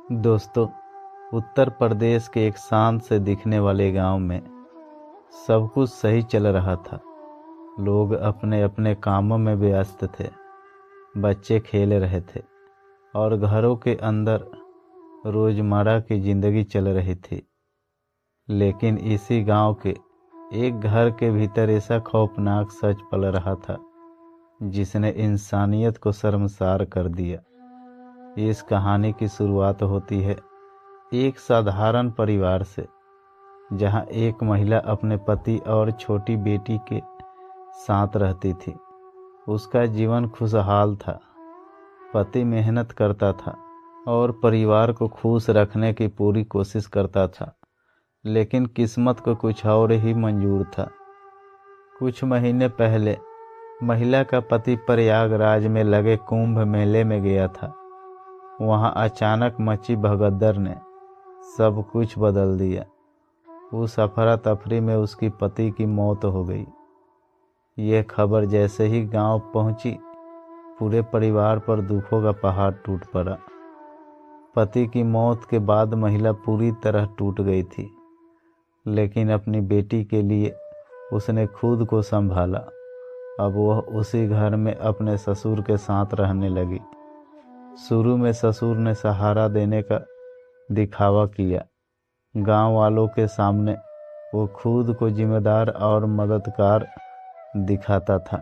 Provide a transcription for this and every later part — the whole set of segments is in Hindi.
दोस्तों, उत्तर प्रदेश के एक शांत से दिखने वाले गांव में सब कुछ सही चल रहा था। लोग अपने अपने कामों में व्यस्त थे, बच्चे खेल रहे थे और घरों के अंदर रोजमर्रा की जिंदगी चल रही थी। लेकिन इसी गांव के एक घर के भीतर ऐसा खौफनाक सच पल रहा था जिसने इंसानियत को शर्मसार कर दिया। इस कहानी की शुरुआत होती है एक साधारण परिवार से, जहां एक महिला अपने पति और छोटी बेटी के साथ रहती थी। उसका जीवन खुशहाल था। पति मेहनत करता था और परिवार को खुश रखने की पूरी कोशिश करता था, लेकिन किस्मत को कुछ और ही मंजूर था। कुछ महीने पहले महिला का पति प्रयागराज में लगे कुंभ मेले में गया था। वहां अचानक मची भगदड़ ने सब कुछ बदल दिया। उस अफरा तफरी में उसकी पति की मौत हो गई। यह खबर जैसे ही गांव पहुंची, पूरे परिवार पर दुखों का पहाड़ टूट पड़ा। पति की मौत के बाद महिला पूरी तरह टूट गई थी, लेकिन अपनी बेटी के लिए उसने खुद को संभाला। अब वह उसी घर में अपने ससुर के साथ रहने लगी। शुरू में ससुर ने सहारा देने का दिखावा किया। गांव वालों के सामने वो खुद को जिम्मेदार और मददगार दिखाता था,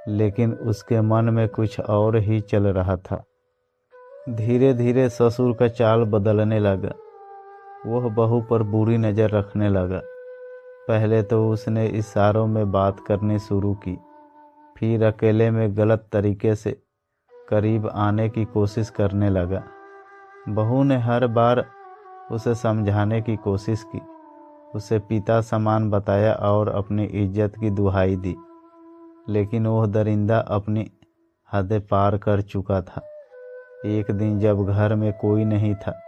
लेकिन उसके मन में कुछ और ही चल रहा था। धीरे धीरे ससुर का चाल बदलने लगा। वह बहू पर बुरी नज़र रखने लगा। पहले तो उसने इशारों में बात करनी शुरू की, फिर अकेले में गलत तरीके से करीब आने की कोशिश करने लगा। बहू ने हर बार उसे समझाने की कोशिश की, उसे पिता समान बताया और अपनी इज्जत की दुहाई दी, लेकिन वह दरिंदा अपनी हदें पार कर चुका था। एक दिन जब घर में कोई नहीं था,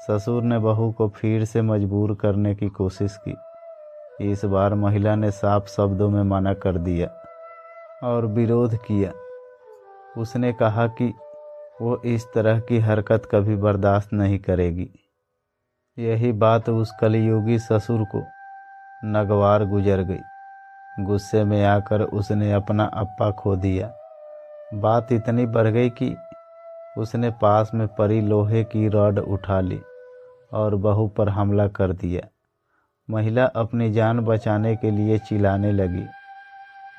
ससुर ने बहू को फिर से मजबूर करने की कोशिश की। इस बार महिला ने साफ शब्दों में मना कर दिया और विरोध किया। उसने कहा कि वो इस तरह की हरकत कभी बर्दाश्त नहीं करेगी। यही बात उस कलयुगी ससुर को नागवार गुजर गई। गुस्से में आकर उसने अपना अप्पा खो दिया। बात इतनी बढ़ गई कि उसने पास में पड़ी लोहे की रॉड उठा ली और बहू पर हमला कर दिया। महिला अपनी जान बचाने के लिए चिल्लाने लगी,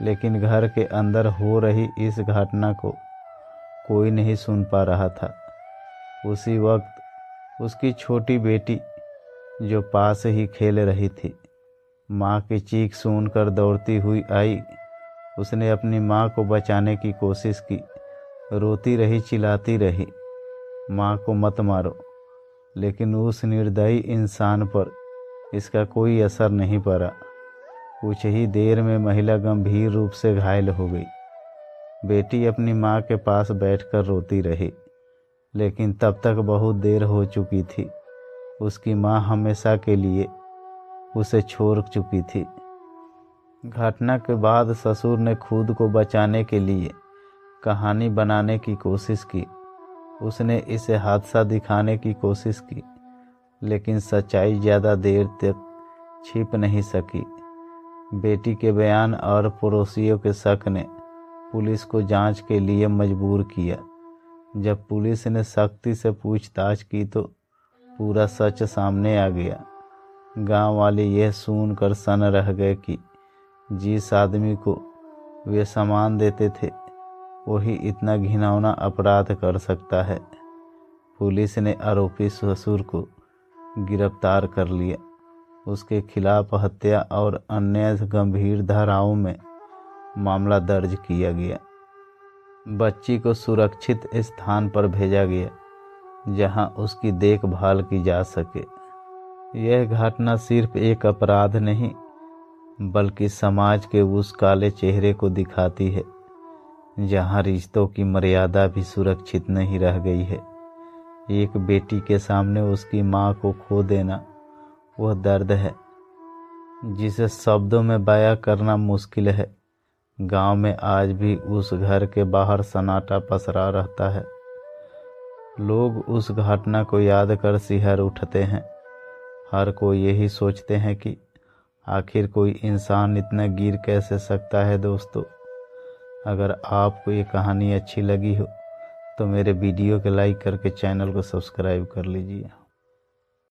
लेकिन घर के अंदर हो रही इस घटना को कोई नहीं सुन पा रहा था। उसी वक्त उसकी छोटी बेटी, जो पास ही खेल रही थी, माँ की चीख सुनकर दौड़ती हुई आई। उसने अपनी माँ को बचाने की कोशिश की, रोती रही, चिल्लाती रही, माँ को मत मारो। लेकिन उस निर्दयी इंसान पर इसका कोई असर नहीं पड़ा। कुछ ही देर में महिला गंभीर रूप से घायल हो गई। बेटी अपनी माँ के पास बैठकर रोती रही, लेकिन तब तक बहुत देर हो चुकी थी। उसकी माँ हमेशा के लिए उसे छोड़ चुकी थी। घटना के बाद ससुर ने खुद को बचाने के लिए कहानी बनाने की कोशिश की। उसने इसे हादसा दिखाने की कोशिश की, लेकिन सच्चाई ज़्यादा देर तक छिप नहीं सकी। बेटी के बयान और पड़ोसियों के शक ने पुलिस को जांच के लिए मजबूर किया। जब पुलिस ने सख्ती से पूछताछ की तो पूरा सच सामने आ गया। गांव वाले यह सुनकर सन रह गए कि जिस आदमी को वे सामान देते थे, वही इतना घिनौना अपराध कर सकता है। पुलिस ने आरोपी ससुर को गिरफ्तार कर लिया। उसके खिलाफ हत्या और अन्य गंभीर धाराओं में मामला दर्ज किया गया। बच्ची को सुरक्षित स्थान पर भेजा गया, जहां उसकी देखभाल की जा सके। यह घटना सिर्फ एक अपराध नहीं, बल्कि समाज के उस काले चेहरे को दिखाती है जहां रिश्तों की मर्यादा भी सुरक्षित नहीं रह गई है। एक बेटी के सामने उसकी माँ को खो देना वह दर्द है जिसे शब्दों में बयां करना मुश्किल है। गांव में आज भी उस घर के बाहर सन्नाटा पसरा रहता है। लोग उस घटना को याद कर सिहर उठते हैं। हर कोई यही सोचते हैं कि आखिर कोई इंसान इतना गिर कैसे सकता है। दोस्तों, अगर आपको ये कहानी अच्छी लगी हो तो मेरे वीडियो को लाइक करके चैनल को सब्सक्राइब कर लीजिए।